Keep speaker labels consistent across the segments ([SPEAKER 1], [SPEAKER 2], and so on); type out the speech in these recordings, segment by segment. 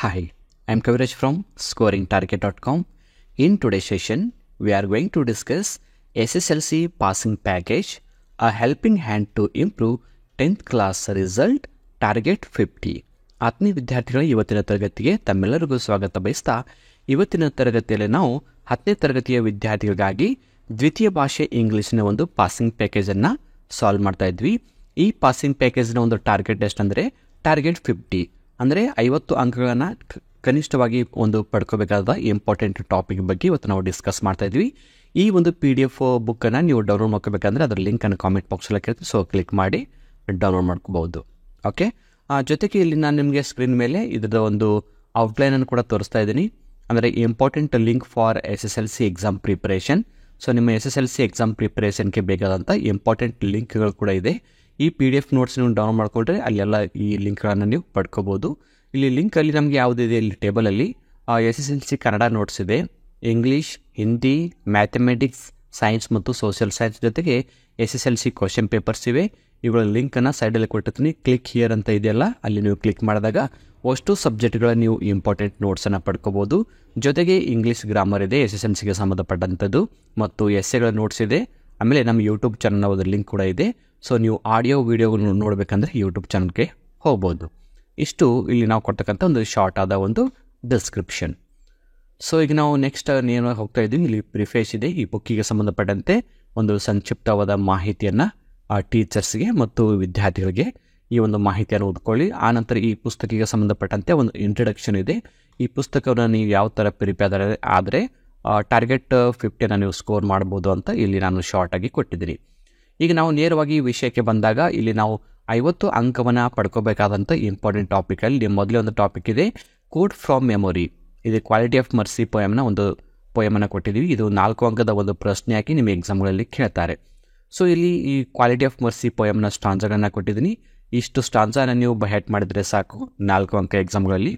[SPEAKER 1] Hi, I'm Kaviraj from scoringtarget.com. In today's session, we are going to discuss SSLC passing package, a helping hand to improve 10th class result, target 50. ಆತ್ಮೀಯ ವಿದ್ಯಾರ್ಥಿಗಳ ಇವತ್ತಿನ ತರಗತಿಗೆ ತಮ್ಮೆಲ್ಲರಿಗೂ ಸ್ವಾಗತ ಬಯಸ್ತಾ ಇವತ್ತಿನ ತರಗತಿಯಲ್ಲಿ ನಾವು 10ನೇ ತರಗತಿಯ ವಿದ್ಯಾರ್ಥಿಗಳಿಗಾಗಿ ದ್ವಿತೀಯ ಭಾಷೆ ಇಂಗ್ಲಿಷ್ನ ಒಂದು ಪಾಸಿಂಗ್ ಪ್ಯಾಕೇಜನ್ನು ಸಾಲ್ವ್ ಮಾಡ್ತಾ ಇದ್ವಿ. ಈ ಪಾಸಿಂಗ್ ಪ್ಯಾಕೇಜ್ನ ಒಂದು ಟಾರ್ಗೆಟ್ ಎಷ್ಟಂದರೆ ಟಾರ್ಗೆಟ್ 50 ಅಂದರೆ 50 ಅಂಕಗಳನ್ನು ಕನಿಷ್ಠವಾಗಿ ಒಂದು ಪಡ್ಕೋಬೇಕಾದ ಇಂಪಾರ್ಟೆಂಟ್ ಟಾಪಿಕ್ ಬಗ್ಗೆ ಇವತ್ತು ನಾವು ಡಿಸ್ಕಸ್ ಮಾಡ್ತಾ ಇದ್ವಿ. ಈ ಒಂದು PDF ಬುಕ್ಕನ್ನು ನೀವು ಡೌನ್ಲೋಡ್ ಮಾಡ್ಕೋಬೇಕಂದ್ರೆ ಅದರ ಲಿಂಕನ್ನು ಕಾಮೆಂಟ್ ಬಾಕ್ಸಲ್ಲಿ ಕೇಳ್ತೀವಿ, ಸೊ ಕ್ಲಿಕ್ ಮಾಡಿ ಡೌನ್ಲೋಡ್ ಮಾಡ್ಕೋಬಹುದು. ಓಕೆ, ಜೊತೆಗೆ ಇಲ್ಲಿ ನಾನು ನಿಮಗೆ ಸ್ಕ್ರೀನ್ ಮೇಲೆ ಇದರ ಒಂದು ಔಟ್ಲೈನನ್ನು ಕೂಡ ತೋರಿಸ್ತಾ ಇದ್ದೀನಿ. ಅಂದರೆ important link for SSLC exam preparation. So ನಿಮ್ಮ SSLC ಎಕ್ಸಾಮ್ ಪ್ರಿಪರೇಷನ್ಗೆ ಬೇಕಾದಂಥ ಇಂಪಾರ್ಟೆಂಟ್ ಲಿಂಕ್ಗಳು ಕೂಡ ಇದೆ. ಈ PDF ನೋಟ್ಸ್ ನೀವು ಡೌನ್ಲೋಡ್ ಮಾಡಿಕೊಂಡ್ರೆ ಅಲ್ಲೆಲ್ಲ ಈ ಲಿಂಕ್ಗಳನ್ನು ನೀವು ಪಡ್ಕೋಬೋದು. ಇಲ್ಲಿ ಲಿಂಕಲ್ಲಿ ನಮಗೆ ಯಾವುದಿದೆ, ಇಲ್ಲಿ ಟೇಬಲಲ್ಲಿ SSLC ಕನ್ನಡ ನೋಟ್ಸ್ ಇದೆ, ಇಂಗ್ಲೀಷ್, ಹಿಂದಿ, ಮ್ಯಾಥಮೆಟಿಕ್ಸ್, ಸೈನ್ಸ್ ಮತ್ತು ಸೋಷಿಯಲ್ ಸೈನ್ಸ್ ಜೊತೆಗೆ SSLC ಕ್ವಶನ್ ಪೇಪರ್ಸ್ ಇವೆ. ಇವುಗಳ ಲಿಂಕನ್ನು ಸೈಡಲ್ಲಿ ಕೊಟ್ಟಿರ್ತೀನಿ. ಕ್ಲಿಕ್ ಹಿಯರ್ ಅಂತ ಇದೆಯಲ್ಲ, ಅಲ್ಲಿ ನೀವು ಕ್ಲಿಕ್ ಮಾಡಿದಾಗ ಅಷ್ಟು ಸಬ್ಜೆಕ್ಟ್ಗಳ ನೀವು ಇಂಪಾರ್ಟೆಂಟ್ ನೋಟ್ಸನ್ನು ಪಡ್ಕೋಬೋದು. ಜೊತೆಗೆ ಇಂಗ್ಲೀಷ್ ಗ್ರಾಮರ್ ಇದೆ SSLCಗೆ ಸಂಬಂಧಪಟ್ಟಂಥದ್ದು, ಮತ್ತು ಎಸ್ಸೆಗಳ ನೋಟ್ಸ್ ಇದೆ. ಆಮೇಲೆ ನಮ್ಮ ಯೂಟ್ಯೂಬ್ ಚಾನಲ್ನ ಒಂದು ಲಿಂಕ್ ಕೂಡ ಇದೆ. ಸೊ ನೀವು ಆಡಿಯೋ ವಿಡಿಯೋಗಳನ್ನು ನೋಡಬೇಕಂದ್ರೆ ಯೂಟ್ಯೂಬ್ ಚಾನಲ್ಗೆ ಹೋಗ್ಬೋದು. ಇಷ್ಟು ಇಲ್ಲಿ ನಾವು ಕೊಡ್ತಕ್ಕಂಥ ಒಂದು ಶಾರ್ಟ್ ಆದ ಒಂದು ಡಿಸ್ಕ್ರಿಪ್ಷನ್. ಸೊ ಈಗ ನಾವು ನೆಕ್ಸ್ಟ್ ಏನು ಹೋಗ್ತಾ ಇದ್ದೀವಿ, ಇಲ್ಲಿ ಪ್ರಿಫೇಸ್ ಇದೆ. ಈ ಬುಕ್ಕಿಗೆ ಸಂಬಂಧಪಟ್ಟಂತೆ ಒಂದು ಸಂಕ್ಷಿಪ್ತವಾದ ಮಾಹಿತಿಯನ್ನು ಟೀಚರ್ಸ್ಗೆ ಮತ್ತು ವಿದ್ಯಾರ್ಥಿಗಳಿಗೆ ಈ ಒಂದು ಮಾಹಿತಿಯನ್ನು ಓದ್ಕೊಳ್ಳಿ. ಆನಂತರ ಈ ಪುಸ್ತಕಿಗೆ ಸಂಬಂಧಪಟ್ಟಂತೆ ಒಂದು ಇಂಟ್ರಡಕ್ಷನ್ ಇದೆ. ಈ ಪುಸ್ತಕವನ್ನು ನೀವು ಯಾವ ಥರ ಪ್ರಿಪೇರ್ ಆದರೆ ಟಾರ್ಗೆಟ್ 50 ನೀವು ಸ್ಕೋರ್ ಮಾಡ್ಬೋದು ಅಂತ ಇಲ್ಲಿ ನಾನು ಶಾರ್ಟಾಗಿ ಕೊಟ್ಟಿದ್ದೀನಿ. ಈಗ ನಾವು ನೇರವಾಗಿ ವಿಷಯಕ್ಕೆ ಬಂದಾಗ ಇಲ್ಲಿ ನಾವು 50 ಅಂಕವನ್ನು ಪಡ್ಕೋಬೇಕಾದಂಥ ಇಂಪಾರ್ಟೆಂಟ್ ಟಾಪಿಕಲ್ಲಿ ಮೊದಲೇ ಒಂದು ಟಾಪಿಕ್ ಇದೆ, ಕೋಡ್ ಫ್ರಾಮ್ ಮೆಮೊರಿ. ಇದು ಕ್ವಾಲಿಟಿ ಆಫ್ ಮರ್ಸಿ ಪೊಯಮ್ನ ಒಂದು ಪೊಯಮನ್ನು ಕೊಟ್ಟಿದ್ದೀವಿ. ಇದು 4 ಅಂಕದ ಒಂದು ಪ್ರಶ್ನೆಯಾಗಿ ನಿಮ್ಮ ಎಕ್ಸಾಮ್ಗಳಲ್ಲಿ ಕೇಳ್ತಾರೆ. ಸೊ ಇಲ್ಲಿ ಈ ಕ್ವಾಲಿಟಿ ಆಫ್ ಮರ್ಸಿ ಪೊಯಮ್ನ ಸ್ಟಾನ್ಜಾಗಳನ್ನು ಕೊಟ್ಟಿದ್ದೀನಿ. ಇಷ್ಟು ಸ್ಟಾನ್ಜಾನ ನೀವು ಬಹೆಟ್ ಮಾಡಿದರೆ ಸಾಕು, 4 ಅಂಕ ಎಕ್ಸಾಮ್ಗಳಲ್ಲಿ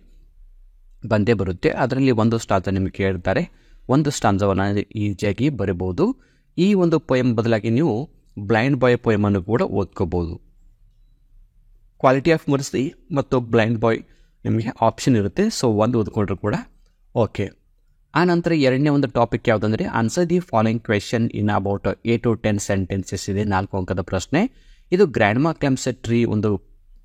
[SPEAKER 1] ಬಂದೇ ಬರುತ್ತೆ. ಅದರಲ್ಲಿ ಒಂದು ಸ್ಟಾನ್ಜಾ ನಿಮಗೆ ಕೇಳ್ತಾರೆ, ಒಂದು ಸ್ಟಾನ್ಜಾವನ್ನು ಈಸಿಯಾಗಿ ಬರೀಬೋದು. ಈ ಒಂದು ಪೊಯಮ್ ಬದಲಾಗಿ ನೀವು ಬ್ಲೈಂಡ್ ಬಾಯ್ ಪೊಯಮನ್ನು ಕೂಡ ಓದ್ಕೋಬೋದು. ಕ್ವಾಲಿಟಿ ಆಫ್ ಮರ್ಸಿ ಮತ್ತು ಬ್ಲೈಂಡ್ ಬಾಯ್ ನಿಮಗೆ ಆಪ್ಷನ್ ಇರುತ್ತೆ. ಸೊ ಒಂದು ಓದ್ಕೊಂಡ್ರು ಕೂಡ ಓಕೆ. ಆನಂತರ ಎರಡನೇ ಒಂದು ಟಾಪಿಕ್ ಯಾವುದಂದರೆ answer the following question in about 8 to 10 sentences ಇದೆ. 4 ಅಂಕದ ಪ್ರಶ್ನೆ. ಇದು ಗ್ರ್ಯಾಂಡ್ಮಾ ಕ್ಲೆಮ್ಸೆಟ್ರಿ ಒಂದು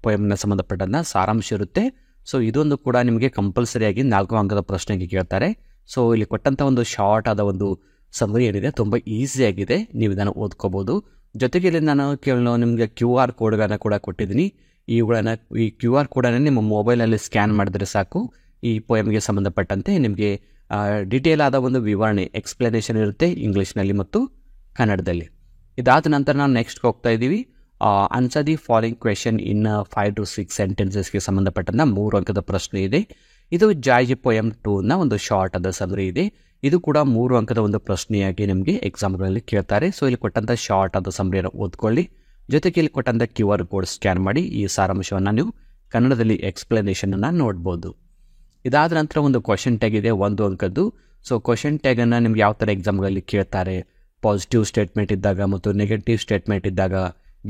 [SPEAKER 1] ಪೊಯಮ್ನ ಸಂಬಂಧಪಟ್ಟಂಥ ಸಾರಾಂಶ ಇರುತ್ತೆ. ಸೊ ಇದೊಂದು ಕೂಡ ನಿಮಗೆ ಕಂಪಲ್ಸರಿಯಾಗಿ 4 ಅಂಕದ ಪ್ರಶ್ನೆಗೆ ಕೇಳ್ತಾರೆ. ಸೊ ಇಲ್ಲಿ ಕೊಟ್ಟಂಥ ಒಂದು ಶಾರ್ಟ್ ಆದ ಒಂದು ಸಮರಿ ಏನಿದೆ ತುಂಬ ಈಸಿಯಾಗಿದೆ, ನೀವು ಇದನ್ನು ಓದ್ಕೋಬೋದು. ಜೊತೆಗೆ ಇಲ್ಲಿ ನಾನು ನಿಮಗೆ QR ಕೋಡ್ಗಳನ್ನು ಕೂಡ ಕೊಟ್ಟಿದ್ದೀನಿ. ಈ QR ಕೋಡನ್ನು ನಿಮ್ಮ ಮೊಬೈಲಲ್ಲಿ ಸ್ಕ್ಯಾನ್ ಮಾಡಿದ್ರೆ ಸಾಕು, ಈ ಪೊಯಮ್ಗೆ ಸಂಬಂಧಪಟ್ಟಂತೆ ನಿಮಗೆ ಡಿಟೇಲ್ ಆದ ಒಂದು ವಿವರಣೆ ಎಕ್ಸ್ಪ್ಲನೇಷನ್ ಇರುತ್ತೆ ಇಂಗ್ಲೀಷ್ನಲ್ಲಿ ಮತ್ತು ಕನ್ನಡದಲ್ಲಿ. ಇದಾದ ನಂತರ ನಾವು ನೆಕ್ಸ್ಟ್ ಹೋಗ್ತಾ ಇದ್ದೀವಿ. Answer the following question in 5 to 6 ಸೆಂಟೆನ್ಸಸ್ಗೆ ಸಂಬಂಧಪಟ್ಟಂಥ 3 ಅಂಕದ ಪ್ರಶ್ನೆ ಇದೆ. ಇದು ಜಾಯ್ ಪೊಯಮ್ 2ನ ಒಂದು ಶಾರ್ಟ್ ಆದ ಸಮರಿ ಇದೆ. ಇದು ಕೂಡ 3 ಅಂಕದ ಒಂದು ಪ್ರಶ್ನೆಯಾಗಿ ನಿಮಗೆ ಎಕ್ಸಾಮ್ಗಳಲ್ಲಿ ಕೇಳ್ತಾರೆ. ಸೊ ಇಲ್ಲಿ ಕೊಟ್ಟಂಥ ಶಾರ್ಟ್ ಆದ ಸಮರಿಯನ್ನು ಓದ್ಕೊಳ್ಳಿ. ಜೊತೆಗೆ ಇಲ್ಲಿ ಕೊಟ್ಟಂಥ QR ಕೋಡ್ ಸ್ಕ್ಯಾನ್ ಮಾಡಿ ಈ ಸಾರಾಂಶವನ್ನು ನೀವು ಕನ್ನಡದಲ್ಲಿ ಎಕ್ಸ್ಪ್ಲನೇಷನನ್ನು ನೋಡ್ಬೋದು. ಇದಾದ ನಂತರ ಒಂದು ಕ್ವಶನ್ ಟ್ಯಾಗ್ ಇದೆ 1 ಅಂಕದ್ದು. ಸೊ ಕ್ವಶನ್ ಟ್ಯಾಗನ್ನು ನಿಮ್ಗೆ ಯಾವ ಥರ ಎಕ್ಸಾಮ್ಗಳಲ್ಲಿ ಕೇಳ್ತಾರೆ, ಪಾಸಿಟಿವ್ ಸ್ಟೇಟ್ಮೆಂಟ್ ಇದ್ದಾಗ ಮತ್ತು ನೆಗೆಟಿವ್ ಸ್ಟೇಟ್ಮೆಂಟ್ ಇದ್ದಾಗ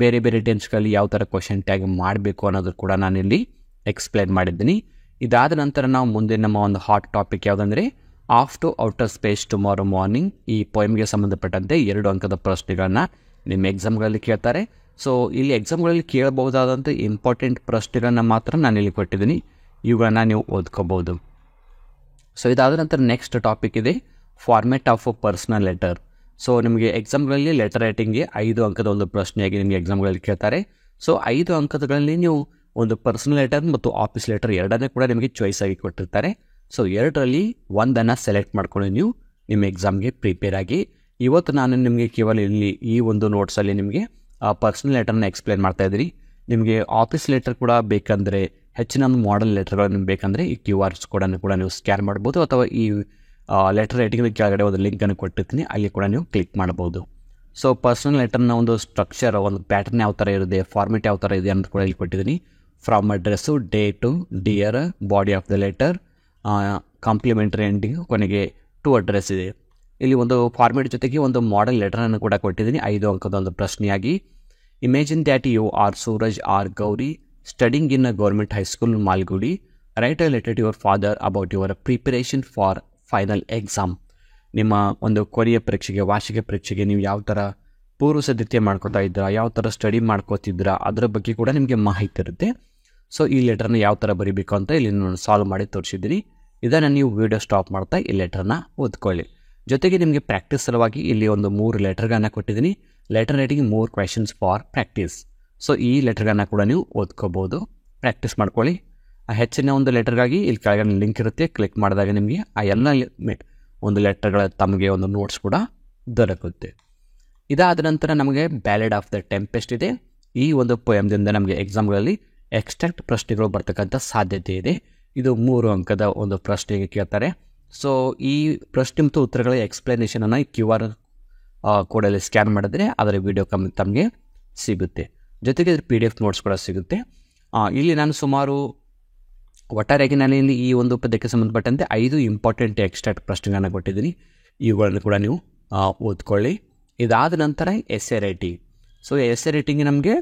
[SPEAKER 1] ಬೇರೆ ಬೇರೆ ಟೆನ್ಸ್ಗಳಲ್ಲಿ ಯಾವ ಥರ ಕ್ವಶನ್ ಟ್ಯಾಗ್ ಮಾಡಬೇಕು ಅನ್ನೋದು ಕೂಡ ನಾನಿಲ್ಲಿ ಎಕ್ಸ್ಪ್ಲೈನ್ ಮಾಡಿದ್ದೀನಿ. ಇದಾದ ನಂತರ ನಾವು ಮುಂದೆ ನಮ್ಮ ಒಂದು ಹಾಟ್ ಟಾಪಿಕ್ ಯಾವುದಂದರೆ off to outer space tomorrow morning. ಈ ಪೊಯಮ್ಗೆ ಸಂಬಂಧಪಟ್ಟಂತೆ 2 ಅಂಕದ ಪ್ರಶ್ನೆಗಳನ್ನು ನಿಮ್ಮ ಎಕ್ಸಾಮ್ಗಳಲ್ಲಿ ಕೇಳ್ತಾರೆ. ಸೊ ಇಲ್ಲಿ ಎಕ್ಸಾಮ್ಗಳಲ್ಲಿ ಕೇಳಬಹುದಾದಂಥ ಇಂಪಾರ್ಟೆಂಟ್ ಪ್ರಶ್ನೆಗಳನ್ನು ಮಾತ್ರ ನಾನಿಲ್ಲಿ ಕೊಟ್ಟಿದ್ದೀನಿ, ಇವುಗಳನ್ನು ನೀವು ಓದ್ಕೋಬೋದು. ಸೊ ಇದಾದ ನಂತರ ನೆಕ್ಸ್ಟ್ ಟಾಪಿಕ್ ಇದೆ format of personal letter. So ನಿಮಗೆ ಎಕ್ಸಾಮ್ಗಳಲ್ಲಿ ಲೆಟರ್ ರೈಟಿಂಗ್ಗೆ 5 ಅಂಕದ ಒಂದು ಪ್ರಶ್ನೆಯಾಗಿ ನಿಮಗೆ ಎಕ್ಸಾಮ್ಗಳಲ್ಲಿ ಕೇಳ್ತಾರೆ. ಸೊ 5 ಅಂಕಗಳಲ್ಲಿ ನೀವು ಒಂದು ಪರ್ಸನಲ್ ಲೆಟರ್ ಮತ್ತು ಆಫೀಸ್ ಲೆಟರ್ ಎರಡನ್ನೇ ಕೂಡ ನಿಮಗೆ ಚಾಯ್ಸ್ ಆಗಿ ಕೊಟ್ಟಿರ್ತಾರೆ. ಸೊ 2ರಲ್ಲಿ ಒಂದನ್ನು ಸೆಲೆಕ್ಟ್ ಮಾಡ್ಕೊಂಡು ನೀವು ನಿಮ್ಮ ಎಕ್ಸಾಮ್ಗೆ ಪ್ರಿಪೇರ್ ಆಗಿ. ಇವತ್ತು ನಾನು ನಿಮಗೆ ಕೇವಲ ಇಲ್ಲಿ ಈ ಒಂದು ನೋಟ್ಸಲ್ಲಿ ನಿಮಗೆ ಪರ್ಸನಲ್ ಲೆಟರ್ನ ಎಕ್ಸ್ಪ್ಲೇನ್ ಮಾಡ್ತಾ ಇದ್ದೀನಿ. ನಿಮಗೆ ಆಫೀಸ್ ಲೆಟರ್ ಕೂಡ ಬೇಕಂದರೆ, ಹೆಚ್ಚಿನ ಮಾಡೆಲ್ ಲೆಟರ್ಗಳು ನಿಮ್ಗೆ ಬೇಕಂದರೆ ಈ QR ಕೋಡನ್ನು ಕೂಡ ನೀವು ಸ್ಕ್ಯಾನ್ ಮಾಡ್ಬೋದು, ಅಥವಾ ಈ ಲೆಟರ್ ರೈಟಿಂಗ್ ಕೆಳಗಡೆ ಒಂದು ಲಿಂಕನ್ನು ಕೊಟ್ಟಿರ್ತೀನಿ, ಅಲ್ಲಿ ಕೂಡ ನೀವು ಕ್ಲಿಕ್ ಮಾಡ್ಬೋದು. ಸೊ ಪರ್ಸನಲ್ ಲೆಟರ್ನ ಒಂದು ಸ್ಟ್ರಕ್ಚರ್, ಒಂದು ಪ್ಯಾಟರ್ನ್ ಯಾವ ಥರ ಇರುತ್ತೆ, ಫಾರ್ಮೆಟ್ ಯಾವ ಥರ ಇದೆ ಅಂತ ಕೂಡ ಇಲ್ಲಿ ಕೊಟ್ಟಿದ್ದೀನಿ. From address, date, dear, body of the letter, complementary ending, ಕೊನೆಗೆ ಟು ಅಡ್ರೆಸ್ ಇದೆ. ಇಲ್ಲಿ ಒಂದು ಫಾರ್ಮೆಟ್ ಜೊತೆಗೆ ಒಂದು ಮಾಡೆಲ್ ಲೆಟರನ್ನು ಕೂಡ ಕೊಟ್ಟಿದ್ದೀನಿ 5 ಅಂಕದ ಒಂದು ಪ್ರಶ್ನೆಯಾಗಿ. Imagine that you are Suraj or Gauri studying in a government high school Malgudi. Write a letter to your father about your preparation for final exam. ನಿಮ್ಮ ಒಂದು ಕೊನೆಯ ಪರೀಕ್ಷೆಗೆ, ವಾರ್ಷಿಕ ಪರೀಕ್ಷೆಗೆ ನೀವು ಯಾವ ಥರ ಪೂರ್ವ ಸಿದ್ಧತೆ ಮಾಡ್ಕೋತಾ ಇದ್ದೀರಾ, ಯಾವ ಥರ ಸ್ಟಡಿ ಮಾಡ್ಕೋತಿದ್ದೀರಾ, ಅದರ ಬಗ್ಗೆ ಕೂಡ ನಿಮಗೆ ಮಾಹಿತಿ ಇರುತ್ತೆ. ಸೊ ಈ ಲೆಟರ್ನ ಯಾವ ಥರ ಬರೀಬೇಕು ಅಂತ ಇಲ್ಲಿ ನಾನು ಸಾಲ್ವ್ ಮಾಡಿ ತೋರಿಸಿದ್ದೀನಿ. ಇದನ್ನು ನೀವು ವಿಡಿಯೋ ಸ್ಟಾಪ್ ಮಾಡ್ತಾ ಈ ಲೆಟರ್ನ ಓದ್ಕೊಳ್ಳಿ. ಜೊತೆಗೆ ನಿಮಗೆ ಪ್ರಾಕ್ಟೀಸ್ ಸಲುವಾಗಿ ಇಲ್ಲಿ ಒಂದು 3 ಲೆಟರ್ಗಳನ್ನು ಕೊಟ್ಟಿದ್ದೀನಿ. Letter writing 3 questions for practice. So ಈ ಲೆಟರ್ಗಳನ್ನು ಕೂಡ ನೀವು ಓದ್ಕೋಬೋದು, ಪ್ರಾಕ್ಟೀಸ್ ಮಾಡ್ಕೊಳ್ಳಿ. ಹೆಚ್ಚಿನ ಒಂದು ಲೆಟರ್ಗಾಗಿ ಇಲ್ಲಿ ಕೆಳಗಡೆ ಲಿಂಕ್ ಇರುತ್ತೆ, ಕ್ಲಿಕ್ ಮಾಡಿದಾಗ ನಿಮಗೆ ಆ ಎಲ್ಲ ಒಂದು ಲೆಟರ್ಗಳ ತಮಗೆ ಒಂದು ನೋಟ್ಸ್ ಕೂಡ ದೊರಕುತ್ತೆ. ಇದಾದ ನಂತರ ನಮಗೆ ಬ್ಯಾಲೆಡ್ ಆಫ್ ದ ಟೆಂಪೆಸ್ಟ್ ಇದೆ. ಈ ಒಂದು ಪೊಯಮ್ದಿಂದ ನಮಗೆ ಎಕ್ಸಾಮ್ಗಳಲ್ಲಿ ಎಕ್ಸ್ಟ್ರಾಕ್ಟ್ ಪ್ರಶ್ನೆಗಳು ಬರ್ತಕ್ಕಂಥ ಸಾಧ್ಯತೆ ಇದೆ. ಇದು 3 ಅಂಕದ ಒಂದು ಪ್ರಶ್ನೆಗೆ ಕೇಳ್ತಾರೆ. ಸೊ ಈ ಪ್ರಶ್ನೆ ಮತ್ತು ಉತ್ತರಗಳ ಎಕ್ಸ್ಪ್ಲನೇಷನನ್ನು QR ಕೋಡಲ್ಲಿ ಸ್ಕ್ಯಾನ್ ಮಾಡಿದ್ರೆ ಅದರ ವಿಡಿಯೋ ತಮಗೆ ಸಿಗುತ್ತೆ. ಜೊತೆಗೆ PDF ನೋಟ್ಸ್ ಕೂಡ ಸಿಗುತ್ತೆ. ಇಲ್ಲಿ ನಾನು ಸುಮಾರು ಒಟ್ಟಾರೆಯಾಗಿ ನಾನು ಇಲ್ಲಿ ಈ ಒಂದು ಪದ್ಯಕ್ಕೆ ಸಂಬಂಧಪಟ್ಟಂತೆ 5 ಇಂಪಾರ್ಟೆಂಟ್ ಎಕ್ಸ್ಟ್ರಾಕ್ಟ್ ಪ್ರಶ್ನೆಗಳನ್ನು ಕೊಟ್ಟಿದ್ದೀನಿ. ಇವುಗಳನ್ನು ಕೂಡ ನೀವು ಓದ್ಕೊಳ್ಳಿ. ಇದಾದ ನಂತರ essay writing. So essay writing ನಮಗೆ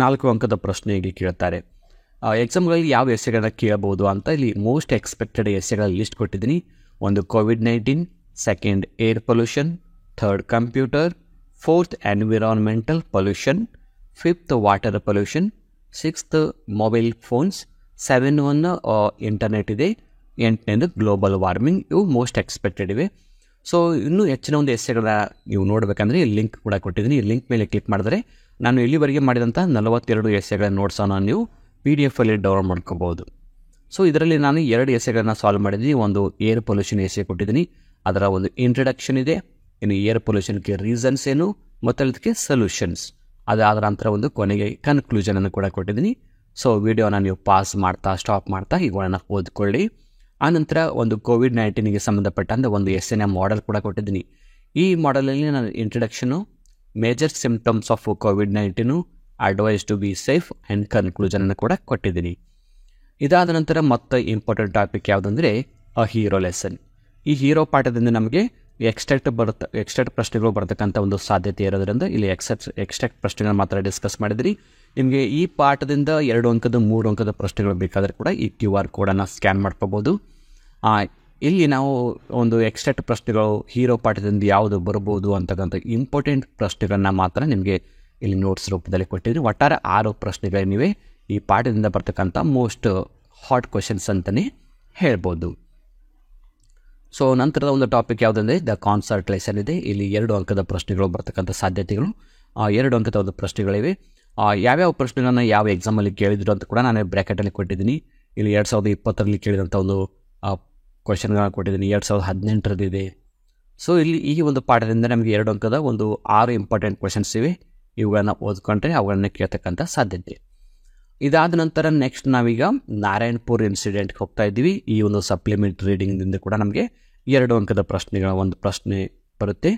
[SPEAKER 1] 4 ಅಂಕದ ಪ್ರಶ್ನೆಗೆ ಕೇಳ್ತಾರೆ. ಎಕ್ಸಾಮ್ಗಳಲ್ಲಿ ಯಾವ ಎಸ್ಸೆಗಳನ್ನ ಕೇಳಬಹುದು ಅಂತ ಇಲ್ಲಿ ಮೋಸ್ಟ್ ಎಕ್ಸ್ಪೆಕ್ಟೆಡ್ ಎಸ್ಸೆಗಳ ಲಿಸ್ಟ್ ಕೊಟ್ಟಿದ್ದೀನಿ. ಒಂದು COVID-19, second air pollution, third computer, fourth environmental pollution, fifth water pollution, sixth mobile phones, 7 internet ಇದೆ, 8ನೇದು ಗ್ಲೋಬಲ್ ವಾರ್ಮಿಂಗ್. ಇವು ಮೋಸ್ಟ್ ಎಕ್ಸ್ಪೆಕ್ಟೆಡ್ ಇವೆ. ಸೊ ಇನ್ನೂ ಹೆಚ್ಚಿನ ಒಂದು ಎಸ್ಸೆಗಳ ನೀವು ನೋಡಬೇಕಂದ್ರೆ ಈ ಲಿಂಕ್ ಕೂಡ ಕೊಟ್ಟಿದ್ದೀನಿ. ಈ ಲಿಂಕ್ ಮೇಲೆ ಕ್ಲಿಕ್ ಮಾಡಿದ್ರೆ ನಾನು ಇಲ್ಲಿವರೆಗೆ ಮಾಡಿದಂಥ 42 ಎಸ್ಸೆಗಳ ನೋಟ್ಸನ್ನು ನೀವು PDF ಅಲ್ಲಿ ಡೌನ್ಲೋಡ್ ಮಾಡ್ಕೋಬೋದು. ಸೊ ಇದರಲ್ಲಿ ನಾನು 2 ಎಸ್ಸೆಗಳನ್ನ ಸಾಲ್ವ್ ಮಾಡಿದ್ದೀನಿ. ಒಂದು ಏರ್ ಪೊಲ್ಯೂಷನ್ ಎಸ್ಸೆ ಕೊಟ್ಟಿದ್ದೀನಿ, ಅದರ ಒಂದು ಇಂಟ್ರಡಕ್ಷನ್ ಇದೆ. ಇನ್ನು ಏರ್ ಪೊಲ್ಯೂಷನ್ಗೆ ರೀಸನ್ಸ್ ಏನು ಮತ್ತು ಅದಕ್ಕೆ ಸೊಲ್ಯೂಷನ್ಸ್, ಅದಾದ ನಂತರ ಒಂದು ಕೊನೆಗೆ ಕನ್ಕ್ಲೂಷನನ್ನು ಕೂಡ ಕೊಟ್ಟಿದ್ದೀನಿ. ಸೊ ವಿಡಿಯೋನ ನೀವು ಪಾಸ್ ಮಾಡ್ತಾ ಸ್ಟಾಪ್ ಮಾಡ್ತಾ ಇವುಗಳನ್ನು ಓದ್ಕೊಳ್ಳಿ. ಆನಂತರ ಒಂದು COVID-19ಗೆ ಸಂಬಂಧಪಟ್ಟಂಥ ಒಂದು ಎಸ್ಸೆನ ಮಾಡೆಲ್ ಕೂಡ ಕೊಟ್ಟಿದ್ದೀನಿ. ಈ ಮಾಡೆಲಲ್ಲಿ ನಾನು introduction, major symptoms of COVID-19, advice to be safe and ಕನ್ಕ್ಲೂಷನನ್ನು ಕೂಡ ಕೊಟ್ಟಿದ್ದೀನಿ. ಇದಾದ ನಂತರ ಮತ್ತೆ ಇಂಪಾರ್ಟೆಂಟ್ ಟಾಪಿಕ್ ಯಾವುದಂದರೆ ಹೀರೋ ಲೆಸನ್. ಈ ಹೀರೋ ಪಾಠದಿಂದ ನಮಗೆ ಎಕ್ಸ್ಟ್ರಾಕ್ಟ್ ಪ್ರಶ್ನೆಗಳು ಬರ್ತಕ್ಕಂಥ ಒಂದು ಸಾಧ್ಯತೆ ಇರೋದ್ರಿಂದ ಇಲ್ಲಿ ಎಕ್ಸ್ಟ್ರಾಕ್ಟ್ ಪ್ರಶ್ನೆಗಳನ್ನ ಮಾತ್ರ ಡಿಸ್ಕಸ್ ಮಾಡಿದ್ರಿ. ನಿಮಗೆ ಈ ಪಾಠದಿಂದ 2 ಅಂಕದ 3 ಅಂಕದ ಪ್ರಶ್ನೆಗಳು ಬೇಕಾದರೆ ಕೂಡ ಈ QR ಕೋಡನ್ನು ಸ್ಕ್ಯಾನ್ ಮಾಡ್ಕೋಬೋದು. ಇಲ್ಲಿ ನಾವು ಒಂದು ಎಕ್ಸ್ಟ್ರಾಕ್ಟ್ ಪ್ರಶ್ನೆಗಳು ಹೀರೋ ಪಾಠದಿಂದ ಯಾವುದು ಬರ್ಬೋದು ಅಂತಕ್ಕಂಥ ಇಂಪಾರ್ಟೆಂಟ್ ಪ್ರಶ್ನೆಗಳನ್ನ ಮಾತ್ರ ನಿಮಗೆ ಇಲ್ಲಿ ನೋಟ್ಸ್ ರೂಪದಲ್ಲಿ ಕೊಟ್ಟಿದ್ದೀನಿ. ಒಟ್ಟಾರೆ 6 ಪ್ರಶ್ನೆಗಳೇನಿವೆ ಈ ಪಾಠದಿಂದ ಬರ್ತಕ್ಕಂಥ ಮೋಸ್ಟ್ ಹಾಟ್ ಕ್ವೆಶನ್ಸ್ ಅಂತಲೇ ಹೇಳ್ಬೋದು. ಸೊ ನಂತರದ ಒಂದು ಟಾಪಿಕ್ ಯಾವುದಂದರೆ ದ ಕಾನ್ಸರ್ಟ್ ಲೆಸನ್ ಇದೆ. ಇಲ್ಲಿ 2 ಅಂಕದ ಪ್ರಶ್ನೆಗಳು ಬರ್ತಕ್ಕಂಥ ಸಾಧ್ಯತೆಗಳು, 2 ಅಂಕದ ಒಂದು ಪ್ರಶ್ನೆಗಳಿವೆ. ಯಾವ್ಯಾವ ಪ್ರಶ್ನೆಗಳನ್ನು ಯಾವ ಎಕ್ಸಾಮಲ್ಲಿ ಕೇಳಿದ್ರು ಅಂತ ಕೂಡ ನಾನು ಬ್ರ್ಯಾಕೆಟಲ್ಲಿ ಕೊಟ್ಟಿದ್ದೀನಿ. ಇಲ್ಲಿ 2020ರಲ್ಲಿ ಕೇಳಿದಂಥ ಒಂದು ಕ್ವೆಶನ್ಗಳನ್ನ ಕೊಟ್ಟಿದ್ದೀನಿ, 2018ರದಿದೆ. ಸೊ ಇಲ್ಲಿ ಈ ಒಂದು ಪಾಠದಿಂದ ನಮಗೆ 2 ಅಂಕದ ಒಂದು 6 ಇಂಪಾರ್ಟೆಂಟ್ ಕ್ವೆಶನ್ಸ್ ಇವೆ. ಇವುಗಳನ್ನು ಓದ್ಕೊಂಡ್ರೆ ಅವುಗಳನ್ನು ಕೇಳ್ತಕ್ಕಂಥ ಸಾಧ್ಯತೆ. ಇದಾದ ನಂತರ ನೆಕ್ಸ್ಟ್ ನಾವೀಗ ನಾರಾಯಣಪುರ್ ಇನ್ಸಿಡೆಂಟ್ಗೆ ಹೋಗ್ತಾ ಇದ್ದೀವಿ. ಈ ಒಂದು ಸಪ್ಲಿಮೆಂಟ್ ರೀಡಿಂಗ್ದಿಂದ ಕೂಡ ನಮಗೆ 2 ಅಂಕದ ಪ್ರಶ್ನೆಗಳ ಒಂದು ಪ್ರಶ್ನೆ ಬರುತ್ತೆ.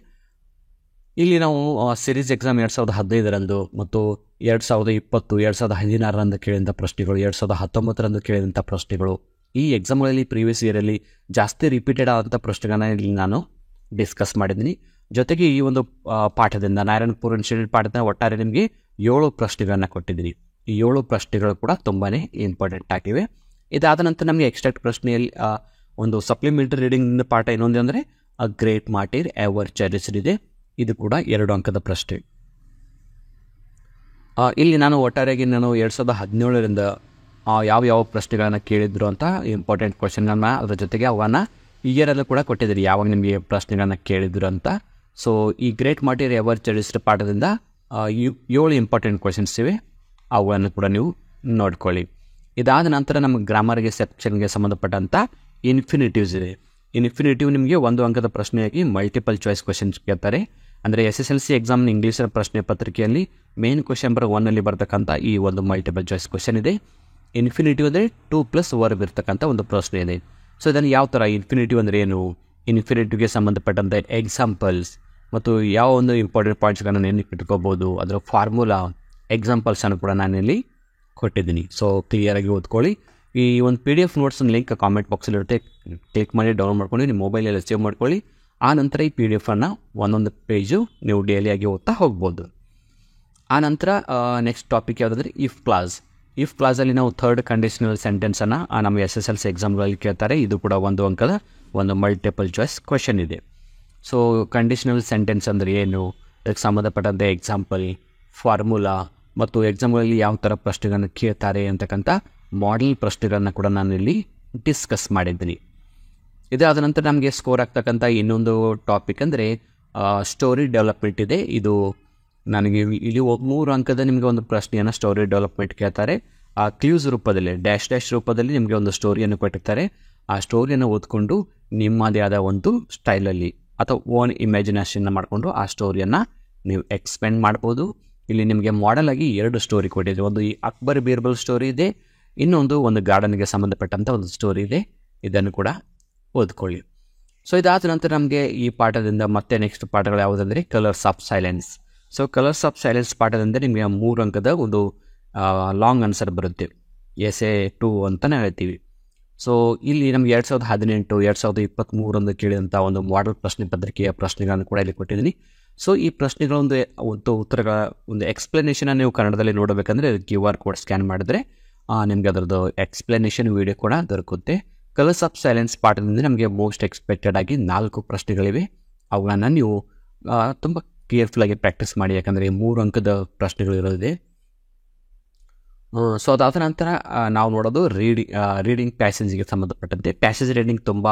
[SPEAKER 1] ಇಲ್ಲಿ ನಾವು ಸಿರೀಸ್ ಎಕ್ಸಾಮ್ 2015ರಂದು ಮತ್ತು 2020, 2016ರಂದು ಕೇಳಿದಂಥ ಪ್ರಶ್ನೆಗಳು, 2019ರಂದು ಕೇಳಿದಂಥ ಪ್ರಶ್ನೆಗಳು, ಈ ಎಕ್ಸಾಮ್ಗಳಲ್ಲಿ ಪ್ರೀವಿಯಸ್ ಇಯರಲ್ಲಿ ಜಾಸ್ತಿ ರಿಪೀಟೆಡ್ ಆದಂಥ ಪ್ರಶ್ನೆಗಳನ್ನ ಇಲ್ಲಿ ನಾನು ಡಿಸ್ಕಸ್ ಮಾಡಿದ್ದೀನಿ. ಜೊತೆಗೆ ಈ ಒಂದು ಪಾಠದಿಂದ ನಾರಾಯಣಪುರ ಇನ್ಸ್ಟಿಟ್ಯೂಟ್ ಪಾಠದಿಂದ ಒಟ್ಟಾರೆ ನಿಮಗೆ 7 ಪ್ರಶ್ನೆಗಳನ್ನು ಕೊಟ್ಟಿದ್ದೀನಿ. ಈ 7 ಪ್ರಶ್ನೆಗಳು ಕೂಡ ತುಂಬಾ ಇಂಪಾರ್ಟೆಂಟ್ ಆಗಿವೆ. ಇದಾದ ನಂತರ ನಮಗೆ ಎಕ್ಸ್ಟ್ರಾಕ್ಟ್ ಪ್ರಶ್ನೆಯಲ್ಲಿ ಒಂದು ಸಪ್ಲಿಮೆಂಟರಿ ರೀಡಿಂಗ್ ಪಾಠ ಇನ್ನೊಂದು ಅಂದರೆ ಅ ಗ್ರೇಟ್ ಮಾರ್ಟಿರ್ ಎವರ್ ಚೆರಿಸ್ಡ್ ಇದೆ. ಇದು ಕೂಡ 2 ಅಂಕದ ಪ್ರಶ್ನೆ. ಇಲ್ಲಿ ನಾನು ಒಟ್ಟಾರೆಯಾಗಿ 2017ರಿಂದ ಯಾವ ಪ್ರಶ್ನೆಗಳನ್ನು ಕೇಳಿದ್ರು ಅಂತ ಇಂಪಾರ್ಟೆಂಟ್ ಕ್ವೆಶನ್ಗಳನ್ನ ಅದರ ಜೊತೆಗೆ ಅವನ್ನು ಇಯರಲ್ಲೂ ಕೂಡ ಕೊಟ್ಟಿದ್ದೀರಿ, ಯಾವಾಗ ನಿಮಗೆ ಪ್ರಶ್ನೆಗಳನ್ನ ಕೇಳಿದ್ರು ಅಂತ. ಸೊ ಈ ಗ್ರೇಟ್ ಮಾರ್ಟಿರ್ ಎವರ್ ಚೆರಿಸ್ಡ್ ಪಾಠದಿಂದ 7 ಇಂಪಾರ್ಟೆಂಟ್ ಕ್ವೆಶನ್ಸ್ ಇವೆ, ಅವುಗಳನ್ನು ಕೂಡ ನೀವು ನೋಡ್ಕೊಳ್ಳಿ. ಇದಾದ ನಂತರ ನಮ್ಮ ಗ್ರಾಮರ್ಗೆ ಸೆಕ್ಷನ್ಗೆ ಸಂಬಂಧಪಟ್ಟಂಥ ಇನ್ಫಿನಿಟಿವ್ಸ್ ಇದೆ. ಇನ್ಫಿನಿಟಿವ್ ನಿಮಗೆ 1 ಅಂಕದ ಪ್ರಶ್ನೆಯಾಗಿ ಮಲ್ಟಿಪಲ್ ಚಾಯ್ಸ್ ಕ್ವೆಶನ್ಸ್ ಕೇಳ್ತಾರೆ. ಅಂದರೆ SSLC ಎಕ್ಸಾಮ್ನ ಇಂಗ್ಲೀಷರ ಪ್ರಶ್ನೆ ಪತ್ರಿಕೆಯಲ್ಲಿ ಮೇನ್ ಕ್ವೆಶನ್ ನಂಬರ್ 1ನಲ್ಲಿ ಬರ್ತಕ್ಕಂಥ ಈ ಒಂದು ಮಲ್ಟಿಪಲ್ ಚಾಯ್ಸ್ ಕ್ವೆಶನ್ ಇದೆ. ಇನ್ಫಿನಿಟಿವ್ ಅಂದರೆ 2+ ವರ್ಬ್ ಇರ್ತಕ್ಕಂಥ ಒಂದು ಪ್ರಶ್ನೆ ಇದೆ. ಸೊ ಇದನ್ನು ಯಾವ ಥರ ಇನ್ಫಿನಿಟಿವ್ ಅಂದರೆ ಏನು, ಇನ್ಫಿನಿಟಿವ್ಗೆ ಸಂಬಂಧಪಟ್ಟಂಥ ಎಕ್ಸಾಂಪಲ್ಸ್ ಮತ್ತು ಯಾವ ಒಂದು ಇಂಪಾರ್ಟೆಂಟ್ ಪಾಯಿಂಟ್ಸ್ಗಳನ್ನು ನೆನಪಿಟ್ಕೋಬೋದು, ಅದರ ಫಾರ್ಮುಲಾ, ಎಕ್ಸಾಂಪಲ್ಸನ್ನು ಕೂಡ ನಾನಿಲ್ಲಿ ಕೊಟ್ಟಿದ್ದೀನಿ. ಸೊ ಕ್ಲಿಯರಾಗಿ ಓದ್ಕೊಳ್ಳಿ. ಈ ಒಂದು PDF ನೋಟ್ಸ್ನ ಲಿಂಕ್ ಕಾಮೆಂಟ್ ಬಾಕ್ಸಲ್ಲಿರುತ್ತೆ, ಕ್ಲಿಕ್ ಮಾಡಿ ಡೌನ್ಲೋಡ್ ಮಾಡ್ಕೊಂಡು ನಿಮ್ಮ ಮೊಬೈಲಲ್ಲಿ ಸೇವ್ ಮಾಡ್ಕೊಳ್ಳಿ. ಆ ನಂತರ ಈ PDF ಒಂದೊಂದು ಪೇಜು ನೀವು ಡೈಲಿಯಾಗಿ ಓದ್ತಾ ಹೋಗ್ಬೋದು. ಆ ನಂತರ ನೆಕ್ಸ್ಟ್ ಟಾಪಿಕ್ ಯಾವುದಂದರೆ ಇಫ್ ಕ್ಲಾಸ್. ಇಫ್ ಕ್ಲಾಸಲ್ಲಿ ನಾವು ಥರ್ಡ್ ಕಂಡೀಷನಲ್ ಸೆಂಟೆನ್ಸನ್ನು ನಮ್ಮ SSLC ಎಕ್ಸಾಮ್ಗಳಲ್ಲಿ ಕೇಳ್ತಾರೆ. ಇದು ಕೂಡ 1 ಅಂಕದ ಒಂದು ಮಲ್ಟಿಪಲ್ ಚಾಯ್ಸ್ ಕ್ವೆಶನ್ ಇದೆ. ಸೊ ಕಂಡೀಷನಲ್ ಸೆಂಟೆನ್ಸ್ ಅಂದರೆ ಏನು, ಅದಕ್ಕೆ ಸಂಬಂಧಪಟ್ಟಂತೆ ಎಕ್ಸಾಂಪಲ್, ಫಾರ್ಮುಲಾ ಮತ್ತು ಎಕ್ಸಾಮ್ಗಳಲ್ಲಿ ಯಾವ ಥರ ಪ್ರಶ್ನೆಗಳನ್ನು ಕೇಳ್ತಾರೆ ಅಂತಕ್ಕಂಥ ಮಾಡೆಲ್ ಪ್ರಶ್ನೆಗಳನ್ನು ಕೂಡ ನಾನು ಇಲ್ಲಿ ಡಿಸ್ಕಸ್ ಮಾಡಿದ್ದೀನಿ. ಇದಾದ ನಂತರ ನಮಗೆ ಸ್ಕೋರ್ ಆಗ್ತಕ್ಕಂಥ ಇನ್ನೊಂದು ಟಾಪಿಕ್ ಅಂದರೆ ಸ್ಟೋರಿ ಡೆವಲಪ್ಮೆಂಟ್ ಇದೆ. ಇದು ನನಗೆ ಇಲ್ಲಿ 3 ಅಂಕದ ನಿಮಗೆ ಒಂದು ಪ್ರಶ್ನೆಯನ್ನು ಸ್ಟೋರಿ ಡೆವಲಪ್ಮೆಂಟ್ ಕೇಳ್ತಾರೆ. ಆ ಕ್ಲೂಸ್ ರೂಪದಲ್ಲಿ ಡ್ಯಾಶ್ ರೂಪದಲ್ಲಿ ನಿಮಗೆ ಒಂದು ಸ್ಟೋರಿಯನ್ನು ಕೊಟ್ಟಿರ್ತಾರೆ. ಆ ಸ್ಟೋರಿಯನ್ನು ಓದ್ಕೊಂಡು ನಿಮ್ಮದೇ ಆದ ಒಂದು ಸ್ಟೈಲಲ್ಲಿ ಅಥವಾ ಓನ್ ಇಮ್ಯಾಜಿನೇಷನ್ನ ಮಾಡಿಕೊಂಡು ಆ ಸ್ಟೋರಿಯನ್ನು ನೀವು ಎಕ್ಸ್ಪ್ಲೇನ್ ಮಾಡ್ಬೋದು. ಇಲ್ಲಿ ನಿಮಗೆ ಮಾಡೆಲ್ ಆಗಿ 2 ಸ್ಟೋರಿ ಕೊಟ್ಟಿದೆ. ಒಂದು ಈ ಅಕ್ಬರ್ ಬೀರ್ಬಲ್ ಸ್ಟೋರಿ ಇದೆ, ಇನ್ನೊಂದು ಒಂದು ಗಾರ್ಡನ್ಗೆ ಸಂಬಂಧಪಟ್ಟಂಥ ಒಂದು ಸ್ಟೋರಿ ಇದೆ. ಇದನ್ನು ಕೂಡ ಓದ್ಕೊಳ್ಳಿ. ಸೊ ಇದಾದ ನಂತರ ನಮಗೆ ಈ ಪಾಠದಿಂದ ಮತ್ತೆ ನೆಕ್ಸ್ಟ್ ಪಾಠಗಳು ಯಾವುದಂದರೆ colours of silence. So colours of silence ಪಾಠದಿಂದ ನಿಮಗೆ 3 ಅಂಕದ ಒಂದು ಲಾಂಗ್ ಆನ್ಸರ್ ಬರುತ್ತೆ, essay 2 ಅಂತಲೇ ಹೇಳ್ತೀವಿ. ಸೊ ಇಲ್ಲಿ ನಮಗೆ 2018, 2023 ಕೇಳಿದಂಥ ಒಂದು ಮಾಡೆಲ್ ಪ್ರಶ್ನೆ ಪತ್ರಿಕೆಯ ಪ್ರಶ್ನೆಗಳನ್ನು ಕೂಡ ಇಲ್ಲಿ ಕೊಟ್ಟಿದ್ದೀನಿ. ಸೊ ಈ ಪ್ರಶ್ನೆಗಳ ಒಂದು ಉತ್ತರಗಳ ಒಂದು ಎಕ್ಸ್ಪ್ಲನೇಷನ್ ನೀವು ಕನ್ನಡದಲ್ಲಿ ನೋಡಬೇಕಂದ್ರೆ QR ಕೋಡ್ ಸ್ಕ್ಯಾನ್ ಮಾಡಿದ್ರೆ ನಿಮಗೆ ಅದರದ್ದು ಎಕ್ಸ್ಪ್ಲನೇಷನ್ ವಿಡಿಯೋ ಕೂಡ ದೊರಕುತ್ತೆ. ಕಲರ್ಸ್ ಆಫ್ ಸೈಲೆನ್ಸ್ ಪಾಠದಿಂದ ನಮಗೆ ಮೋಸ್ಟ್ ಎಕ್ಸ್ಪೆಕ್ಟೆಡ್ ಆಗಿ 4 ಪ್ರಶ್ನೆಗಳಿವೆ. ಅವುಗಳನ್ನು ನೀವು ತುಂಬ ಕೇರ್ಫುಲ್ಲಾಗಿ ಪ್ರಾಕ್ಟೀಸ್ ಮಾಡಿ, ಯಾಕಂದರೆ 3 ಅಂಕದ ಪ್ರಶ್ನೆಗಳಿರೋದಿದೆ. ಸೊ ಅದಾದ ನಂತರ ನಾವು ನೋಡೋದು ರೀಡಿಂಗ್ ಪ್ಯಾಸೇಜ್ಗೆ ಸಂಬಂಧಪಟ್ಟಂತೆ. ಪ್ಯಾಸೇಜ್ ರೀಡಿಂಗ್ ತುಂಬ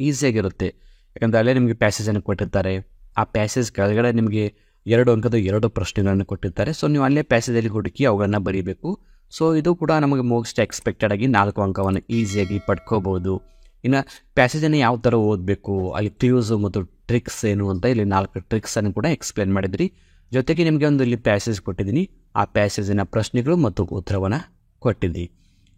[SPEAKER 1] ಈಸಿಯಾಗಿರುತ್ತೆ, ಯಾಕಂದರೆ ಅಲ್ಲೇ ನಿಮಗೆ ಪ್ಯಾಸೇಜನ್ನು ಕೊಟ್ಟಿರ್ತಾರೆ. ಆ ಪ್ಯಾಸೇಜ್ ಕೆಳಗಡೆ ನಿಮಗೆ 2 ಅಂಕದ 2 ಪ್ರಶ್ನೆಗಳನ್ನು ಕೊಟ್ಟಿರ್ತಾರೆ. ಸೊ ನೀವು ಅಲ್ಲೇ ಪ್ಯಾಸೇಜಲ್ಲಿ ಹುಡುಕಿ ಅವುಗಳನ್ನು ಬರೀಬೇಕು. ಸೊ ಇದು ಕೂಡ ನಮಗೆ ಮೋಸ್ಟ್ ಎಕ್ಸ್ಪೆಕ್ಟೆಡ್ ಆಗಿ 4 ಅಂಕವನ್ನು ಈಸಿಯಾಗಿ ಪಡ್ಕೋಬೋದು. ಇನ್ನು ಪ್ಯಾಸೇಜನ್ನು ಯಾವ ಥರ ಓದಬೇಕು, ಅಲ್ಲಿ ಕ್ಲೂಸು ಮತ್ತು ಟ್ರಿಕ್ಸ್ ಏನು ಅಂತ ಇಲ್ಲಿ 4 ಟ್ರಿಕ್ಸನ್ನು ಕೂಡ ಎಕ್ಸ್ಪ್ಲೇನ್ ಮಾಡಿದ್ರಿ. ಜೊತೆಗೆ ನಿಮಗೆ ಒಂದು ಇಲ್ಲಿ ಪ್ಯಾಸೇಜ್ ಕೊಟ್ಟಿದ್ದೀನಿ, ಆ ಪ್ಯಾಸೇಜಿನ ಪ್ರಶ್ನೆಗಳು ಮತ್ತು ಉತ್ತರವನ್ನು ಕೊಟ್ಟಿದ್ದೀನಿ.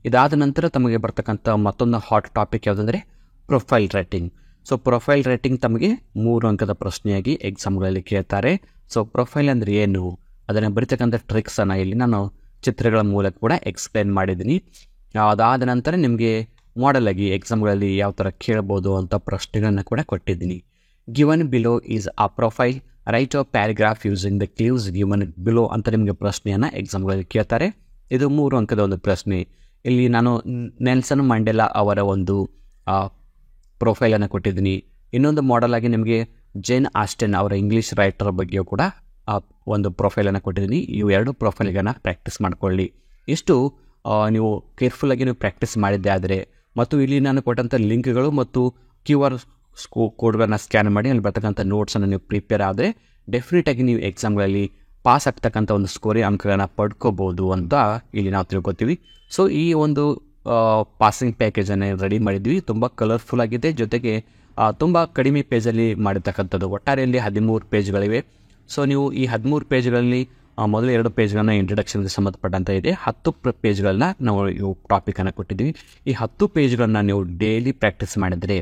[SPEAKER 1] ಇದಾದ ನಂತರ ತಮಗೆ ಬರ್ತಕ್ಕಂಥ ಮತ್ತೊಂದು ಹಾಟ್ ಟಾಪಿಕ್ ಯಾವುದಂದರೆ profile writing. So profile writing ತಮಗೆ 3 ಅಂಕದ ಪ್ರಶ್ನೆಯಾಗಿ ಎಕ್ಸಾಮ್ಗಳಲ್ಲಿ ಕೇಳ್ತಾರೆ. ಸೊ ಪ್ರೊಫೈಲ್ ಅಂದರೆ ಏನು, ಅದನ್ನು ಬರೀತಕ್ಕಂಥ ಟ್ರಿಕ್ಸನ್ನು ಇಲ್ಲಿ ನಾನು ಚಿತ್ರಗಳ ಮೂಲಕ ಕೂಡ ಎಕ್ಸ್ಪ್ಲೇನ್ ಮಾಡಿದ್ದೀನಿ. ಅದಾದ ನಂತರ ನಿಮಗೆ ಮಾಡೆಲ್ ಆಗಿ ಎಕ್ಸಾಮ್ಗಳಲ್ಲಿ ಯಾವ ಥರ ಕೇಳ್ಬೋದು ಅಂತ ಪ್ರಶ್ನೆಗಳನ್ನು ಕೂಡ ಕೊಟ್ಟಿದ್ದೀನಿ. Given below is a profile, write a paragraph using the clues given below ಅಂತ ನಿಮಗೆ ಪ್ರಶ್ನೆಯನ್ನು ಎಕ್ಸಾಮ್ಗಳಲ್ಲಿ ಕೇಳ್ತಾರೆ. ಇದು 3 ಅಂಕದ ಒಂದು ಪ್ರಶ್ನೆ. ಇಲ್ಲಿ ನಾನು ನೆಲ್ಸನ್ ಮಂಡೇಲಾ ಅವರ ಒಂದು ಪ್ರೊಫೈಲನ್ನು ಕೊಟ್ಟಿದ್ದೀನಿ. ಇನ್ನೊಂದು ಮಾಡೆಲ್ ಆಗಿ ನಿಮಗೆ ಜೇನ್ ಆಸ್ಟನ್ ಅವರ ಇಂಗ್ಲೀಷ್ ರೈಟರ್ ಬಗ್ಗೆಯೂ ಕೂಡ ಒಂದು ಪ್ರೊಫೈಲನ್ನು ಕೊಟ್ಟಿದ್ದೀನಿ. ಇವು 2 ಪ್ರೊಫೈಲ್ಗಳನ್ನು ಪ್ರಾಕ್ಟೀಸ್ ಮಾಡಿಕೊಳ್ಳಿ. ಇಷ್ಟು ನೀವು ಕೇರ್ಫುಲ್ಲಾಗಿ ನೀವು ಪ್ರಾಕ್ಟೀಸ್ ಮಾಡಿದ್ದೆ ಆದರೆ, ಮತ್ತು ಇಲ್ಲಿ ನಾನು ಕೊಟ್ಟಂಥ ಲಿಂಕ್ಗಳು ಮತ್ತು QR ಕೋಡ್ಗಳನ್ನು ಸ್ಕ್ಯಾನ್ ಮಾಡಿ ಅಲ್ಲಿ ಬರ್ತಕ್ಕಂಥ ನೋಟ್ಸನ್ನು ನೀವು ಪ್ರಿಪೇರ್ ಆದರೆ ಡೆಫಿನೆಟಾಗಿ ನೀವು ಎಕ್ಸಾಮ್ಗಳಲ್ಲಿ ಪಾಸ್ ಆಗ್ತಕ್ಕಂಥ ಒಂದು ಸ್ಕೋರಿ ಅಂಕಗಳನ್ನು ಪಡ್ಕೋಬೋದು ಅಂತ ಇಲ್ಲಿ ನಾವು ತಿಳ್ಕೊತೀವಿ. ಸೊ ಈ ಒಂದು ಪಾಸಿಂಗ್ ಪ್ಯಾಕೇಜನ್ನು ರೆಡಿ ಮಾಡಿದ್ವಿ. ತುಂಬ ಕಲರ್ಫುಲ್ ಆಗಿದೆ, ಜೊತೆಗೆ ತುಂಬ ಕಡಿಮೆ ಪೇಜಲ್ಲಿ ಮಾಡಿರ್ತಕ್ಕಂಥದ್ದು. ಒಟ್ಟಾರೆಯಲ್ಲಿ 13 ಪೇಜ್ಗಳಿವೆ. ಸೊ ನೀವು ಈ 13 ಪೇಜ್ಗಳಲ್ಲಿ ಮೊದಲು 2 ಪೇಜ್ಗಳನ್ನು ಇಂಟ್ರಡಕ್ಷನ್ಗೆ ಸಂಬಂಧಪಟ್ಟಂಥ ಇದೆ. 10 ಪೇಜ್ಗಳನ್ನ ನಾವು ಇವು ಟಾಪಿಕನ್ನು ಕೊಟ್ಟಿದ್ದೀವಿ. ಈ 10 ಪೇಜ್ಗಳನ್ನು ನೀವು ಡೈಲಿ ಪ್ರಾಕ್ಟೀಸ್ ಮಾಡಿದರೆ,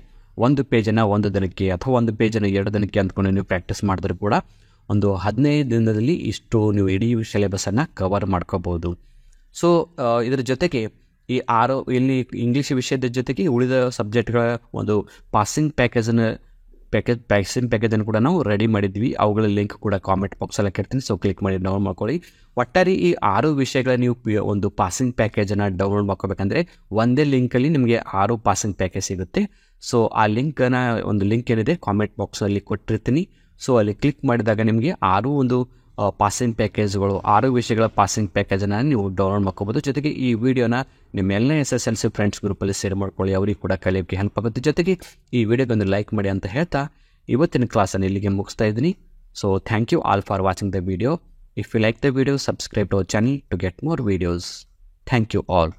[SPEAKER 1] 1 ಪೇಜನ್ನು 1 ದಿನಕ್ಕೆ ಅಥವಾ 1 ಪೇಜನ್ನು 2 ದಿನಕ್ಕೆ ಅಂದ್ಕೊಂಡು ನೀವು ಪ್ರಾಕ್ಟೀಸ್ ಮಾಡಿದ್ರೆ ಕೂಡ ಒಂದು 15 ದಿನದಲ್ಲಿ ಇಷ್ಟು ನೀವು ಇಡೀ ಸಿಲೆಬಸನ್ನು ಕವರ್ ಮಾಡ್ಕೋಬೋದು. ಸೊ ಇದರ ಜೊತೆಗೆ ಈ 6 ಇಲ್ಲಿ ಇಂಗ್ಲೀಷ್ ವಿಷಯದ ಜೊತೆಗೆ ಉಳಿದ ಸಬ್ಜೆಕ್ಟ್ಗಳ ಒಂದು ಪಾಸಿಂಗ್ ಪ್ಯಾಕೇಜನ್ನು ಕೂಡ ನಾವು ರೆಡಿ ಮಾಡಿದ್ವಿ. ಅವುಗಳ ಲಿಂಕ್ ಕೂಡ ಕಾಮೆಂಟ್ ಬಾಕ್ಸಲ್ಲಿ ಹಾಕಿರ್ತೀನಿ. ಸೊ ಕ್ಲಿಕ್ ಮಾಡಿ ಡೌನ್ಲೋಡ್ ಮಾಡ್ಕೊಳ್ಳಿ. ಒಟ್ಟಾರೆ ಈ 6 ವಿಷಯಗಳ ನೀವು ಒಂದು ಪಾಸಿಂಗ್ ಪ್ಯಾಕೇಜನ್ನು ಡೌನ್ಲೋಡ್ ಮಾಡ್ಕೋಬೇಕಂದ್ರೆ ಒಂದೇ ಲಿಂಕಲ್ಲಿ ನಿಮಗೆ 6 ಪಾಸಿಂಗ್ ಪ್ಯಾಕೇಜ್ ಸಿಗುತ್ತೆ. ಸೊ ಆ ಲಿಂಕನ್ನು ಒಂದು ಲಿಂಕ್ ಏನಿದೆ ಕಾಮೆಂಟ್ ಬಾಕ್ಸಲ್ಲಿ ಕೊಟ್ಟಿರ್ತೀನಿ. ಸೊ ಅಲ್ಲಿ ಕ್ಲಿಕ್ ಮಾಡಿದಾಗ ನಿಮಗೆ 6 ಒಂದು ಪಾಸಿಂಗ್ ಪ್ಯಾಕೇಜ್ಗಳು, 6 ವಿಷಯಗಳ ಪಾಸಿಂಗ್ ಪ್ಯಾಕೇಜನ್ನು ನೀವು ಡೌನ್ಲೋಡ್ ಮಾಡ್ಕೋಬೋದು. ಜೊತೆಗೆ ಈ ವಿಡಿಯೋನ ನಿಮ್ಮೆಲ್ಲ SSLC ಫ್ರೆಂಡ್ಸ್ ಗ್ರೂಪಲ್ಲಿ ಶೇರ್ ಮಾಡ್ಕೊಳ್ಳಿ, ಅವ್ರಿಗೆ ಕೂಡ ಕಲಿಯೋಕ್ಕೆ ಹೆಲ್ಪ್ ಆಗುತ್ತೆ. ಜೊತೆಗೆ ಈ ವಿಡಿಯೋಗೊಂದು ಲೈಕ್ ಮಾಡಿ ಅಂತ ಹೇಳ್ತಾ ಇವತ್ತಿನ ಕ್ಲಾಸನ್ನು ಇಲ್ಲಿಗೆ ಮುಗಿಸ್ತಾ ಇದ್ದೀನಿ. So thank you all for watching the video. If you like the video, subscribe to our channel to get more videos. Thank you all.